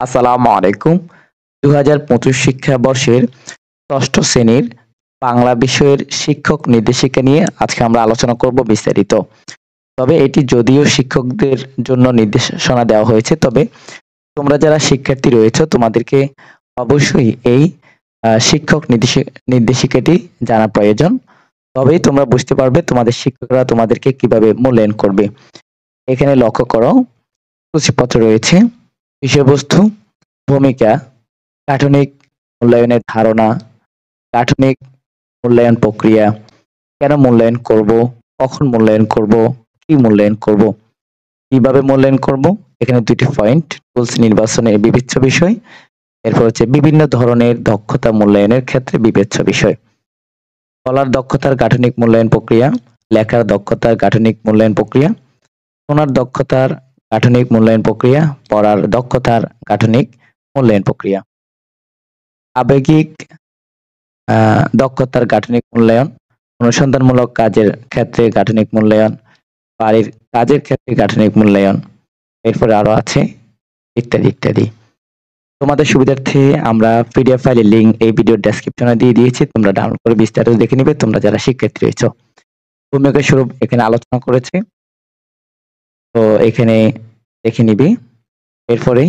আসসালামু আলাইকুম। ২০২৫ শিক্ষাবর্ষের ৬ষ্ঠ শ্রেণীর বাংলা বিষয়ের শিক্ষক নির্দেশিকা নিয়ে আজকে আমরা আলোচনা করব বিস্তারিত। তবে এটি যদিও শিক্ষকদের জন্য নির্দেশনা দেওয়া হয়েছে, তবে তোমরা যারা শিক্ষার্থী রয়েছো তোমাদেরকে অবশ্যই এই শিক্ষক নির্দেশিকাটি জানা প্রয়োজন। তবেই তোমরা বুঝতে পারবে তোমাদের শিক্ষকরা তোমাদেরকে কিভাবে মূল্যায়ন করবে। এখানে লক্ষ্য করো, সূচিপত্র রয়েছে, বিষয়বস্তু, ভূমিকা, গাঠনিক মূল্যায়নের ধারণা, গাঠনিক মূল্যায়ন প্রক্রিয়া, কেন মূল্যায়ন করব, কখন মূল্যায়ন করব, কি মূল্যায়ন করব, কিভাবে মূল্যায়ন করব। এখানে ২টি পয়েন্ট, টুলস নির্বাচনের বিবেচ্য বিষয়, এরপর হচ্ছে বিভিন্ন ধরনের দক্ষতা মূল্যায়নের ক্ষেত্রে বিবেচ্য বিষয়। বলার দক্ষতার গাঠনিক মূল্যায়ন প্রক্রিয়া, লেখার দক্ষতার গাঠনিক মূল্যায়ন প্রক্রিয়া, শোনার দক্ষতার গাঠনিক মূল্যায়ন প্রক্রিয়া, পড়ার দক্ষতার গাঠনিক মূল্যায়ন প্রক্রিয়া। আবেগিক দক্ষতার গাঠনিক মূল্যায়ন, অনুসন্ধানমূলক কাজের ক্ষেত্রে গাঠনিক মূল্যায়ন, বাড়ির কাজের ক্ষেত্রে গাঠনিক মূল্যায়ন, এরপরে আরো আছে ইত্যাদি ইত্যাদি। তোমাদের সুবিধার্থে আমরা পিডিএফ ফাইলের লিঙ্ক এই ভিডিওর ডেসক্রিপশনে দিয়ে দিয়েছি, তোমরা ডাউনলোড করে বিস্তারিত দেখে নিবে তোমরা যারা শিক্ষার্থী রয়েছো। ভূমিকা স্বরূপ এখানে আলোচনা করেছে, তো এখানে দেখে নিবি। এরপরে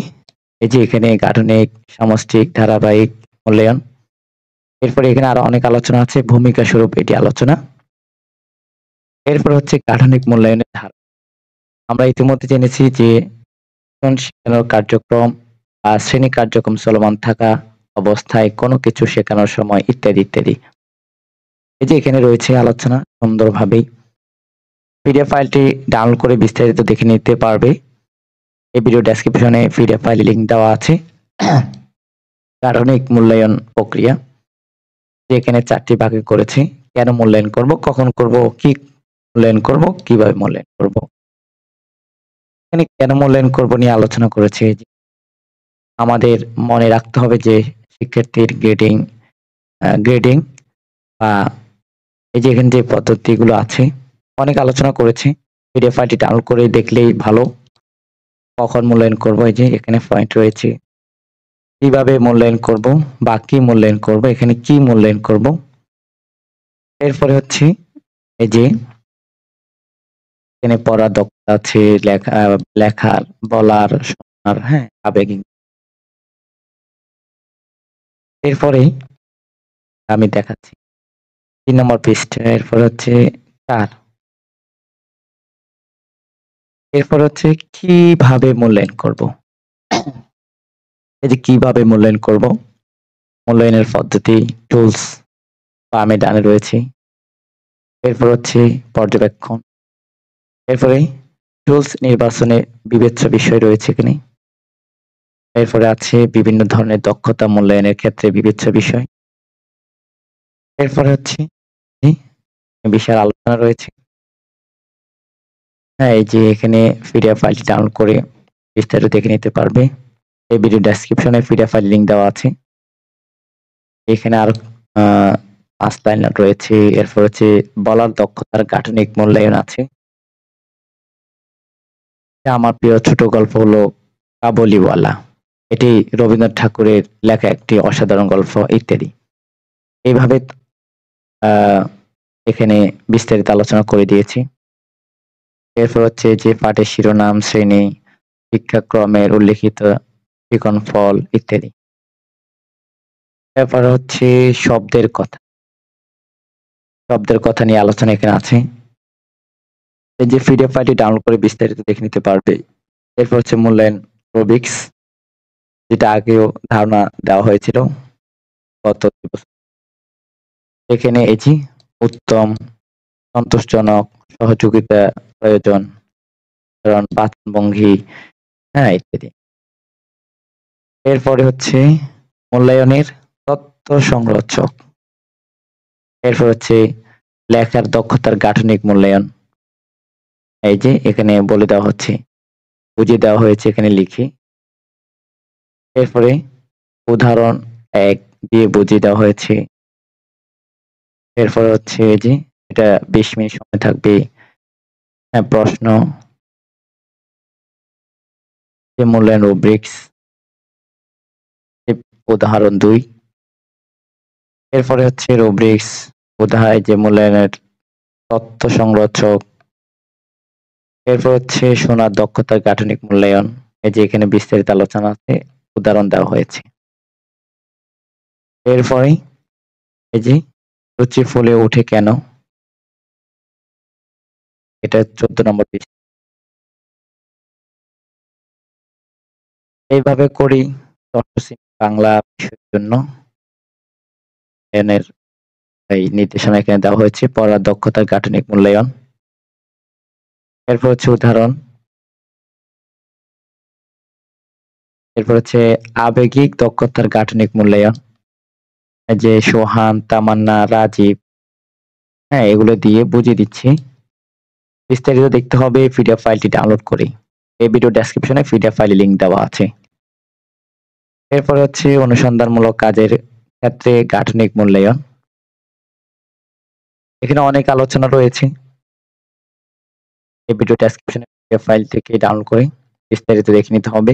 এই যে এখানে গাঠনিক, সামষ্টিক, ধারাবাহিক মূল্যায়ন, এরপরে এখানে আরো অনেক আলোচনা আছে, ভূমিকা স্বরূপ এটি আলোচনা। এরপর হচ্ছে গাঠনিক মূল্যায়নের ধারা। আমরা ইতিমধ্যে জেনেছি যে শেখানোর কার্যক্রম বা শ্রেণী কার্যক্রম চলমান থাকা অবস্থায় কোনো কিছু শেখানোর সময় ইত্যাদি ইত্যাদি। এই যে এখানে রয়েছে আলোচনা সুন্দরভাবেই। পিডিএফ ফাইলটি ডাউনলোড করে বিস্তারিত দেখে নিতে পারবে। এই ভিডিও ডেসক্রিপশনে পিডিএফ ফাইল লিংক দেওয়া আছে। গাঠনিক মূল্যায়ন প্রক্রিয়া, যে এখানে 4টি ভাগে করেছে, কেন মূল্যায়ন করব, কখন করব, কি মূল্যায়ন করব, কিভাবে মূল্যায়ন করব। এখানে কেন মূল্যায়ন করব নিয়ে আলোচনা করেছে। আমাদের মনে রাখতে হবে যে শিক্ষার্থীর গ্রেডিং বা এই যে এখানে যে পদ্ধতিগুলো আছে অনেক আলোচনা করেছে। পিডিএফ ফাইলটি ডাউনলোড করে দেখলেই ভালো। কখন মূল্যায়ন করব, এই যে এখানে পয়েন্ট রয়েছে, কিভাবে মূল্যায়ন করব বা কি মূল্যায়ন করব, এখানে কি মূল্যায়ন করব। এরপরে হচ্ছে এই যে এখানে পড়ার দক্ষতা আছে, লেখার, বলার, শোনার, হ্যাঁ, আবেগিক। এরপরে আমি দেখাচ্ছি ৩ নম্বর পৃষ্ঠা। এরপর হচ্ছে কার, এরপর হচ্ছে কিভাবে মূল্যায়ন করব। এই যে কিভাবে মূল্যায়ন করব, মূল্যায়নের পদ্ধতি, টুলস বামে ডানে রয়েছে। এরপর হচ্ছে পর্যবেক্ষণ, এরপরে টুলস নির্বাচনে বিবেচ্য বিষয় রয়েছে এখানে। এরপরে আছে বিভিন্ন ধরনের দক্ষতা মূল্যায়নের ক্ষেত্রে বিবেচ্য বিষয়। এরপরে হচ্ছে বিশাল আলোচনা রয়েছে। হ্যাঁ, এই যে এখানে পিডিএফ ফাইলটি ডাউনলোড করে বিস্তারিত দেখে নিতে পারবে। এই ভিডিও ডেসক্রিপশনে পিডিএফ ফাইল লিংক দেওয়া আছে। এখানে আরো ৫ লাইন রয়েছে। এরপর হচ্ছে বলার দক্ষতার গাঠনিক মূল্যায়ন আছে। আমার প্রিয় ছোট গল্প হলো কাবুলিওয়ালা। এটি রবীন্দ্রনাথ ঠাকুরের লেখা একটি অসাধারণ গল্প ইত্যাদি। এইভাবে এখানে বিস্তারিত আলোচনা করে দিয়েছি। এরপর হচ্ছে যে পাঠের শিরোনাম, শ্রেণী, শিক্ষাক্রমের উল্লেখিত শিখন ফল ইত্যাদি। এরপর হচ্ছে শব্দের কথা। শব্দের কথা নিয়ে আলোচনা এখানে আছে। এই যে পিডিএফ ফাইলটি ডাউনলোড করে বিস্তারিত দেখে নিতে পারবে। এরপর হচ্ছে মূল্যায়ন রুব্রিক্স, যেটা আগেও ধারণা দেওয়া হয়েছিল গত দিবস। এখানে এই যে উত্তম, সন্তোষজনক, সহযোগিতা প্রয়োজন, কারণ বাচনভঙ্গি, হ্যাঁ, ইত্যাদি। এরপরে হচ্ছে মূল্যায়নের তথ্য সংরক্ষক। এরপর হচ্ছে লেখার দক্ষতার গাঠনিক মূল্যায়ন। এই যে এখানে বলে দেওয়া হচ্ছে, বুঝিয়ে দেওয়া হয়েছে এখানে লিখে। এরপরে উদাহরণ ১ দিয়ে বুঝিয়ে দেওয়া হয়েছে। এরপর হচ্ছে যে এটা ২০ মিনিট সময় থাকবে। হ্যাঁ, প্রশ্ন, যে মূল্যায়ন রুব্রিক্স, উদাহরণ 2। এরপরে হচ্ছে রুব্রিক্স, উদাহরণ যে মূল্যায়নের তথ্য সংরক্ষক। এরপর হচ্ছে শোনার দক্ষতার গাঠনিক মূল্যায়ন। এই যে এখানে বিস্তারিত আলোচনা আছে, উদাহরণ দেওয়া হয়েছে। এরপরে এই যে রুচি ফুলে ওঠে কেন, এটা 14 নম্বর পৃষ্ঠা। এইভাবে করি ষষ্ঠ শ্রেণী বাংলা বিষয়ের জন্য এর এই নির্দেশনা এখানে দেওয়া হয়েছে, পড়ার দক্ষতার গাঠনিক মূল্যায়ন। এরপর হচ্ছে উদাহরণ। এরপর হচ্ছে আবেগিক দক্ষতার গাঠনিক মূল্যায়ন। এই যে সোহান, তামান্না, রাজীব, হ্যাঁ এগুলো দিয়ে বুঝিয়ে দিচ্ছি। বিস্তারিত দেখতে হবে পিডিএফ ফাইলটি ডাউনলোড করে। এই ভিডিও ডেসক্রিপশনে পিডিএফ ফাইলের লিংক দেওয়া আছে। এরপর হচ্ছে অনুসন্ধানমূলক কাজের ক্ষেত্রে গাঠনিক মূল্যায়ন। এখানে অনেক আলোচনা রয়েছে। এই ভিডিও ডেসক্রিপশনে পিডিএফ ফাইল থেকে ডাউনলোড করে বিস্তারিত দেখে নিতে হবে।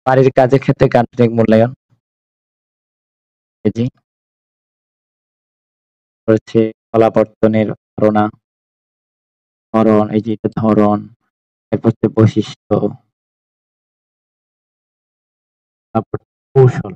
বাড়ির কাজের ক্ষেত্রে গাঠনিক মূল্যায়ন। এই যে হচ্ছে ফলাবর্তনের ধারণা, ধরন, এই যে এটা ধরন, এরপর হচ্ছে বৈশিষ্ট্য, তারপর কৌশল।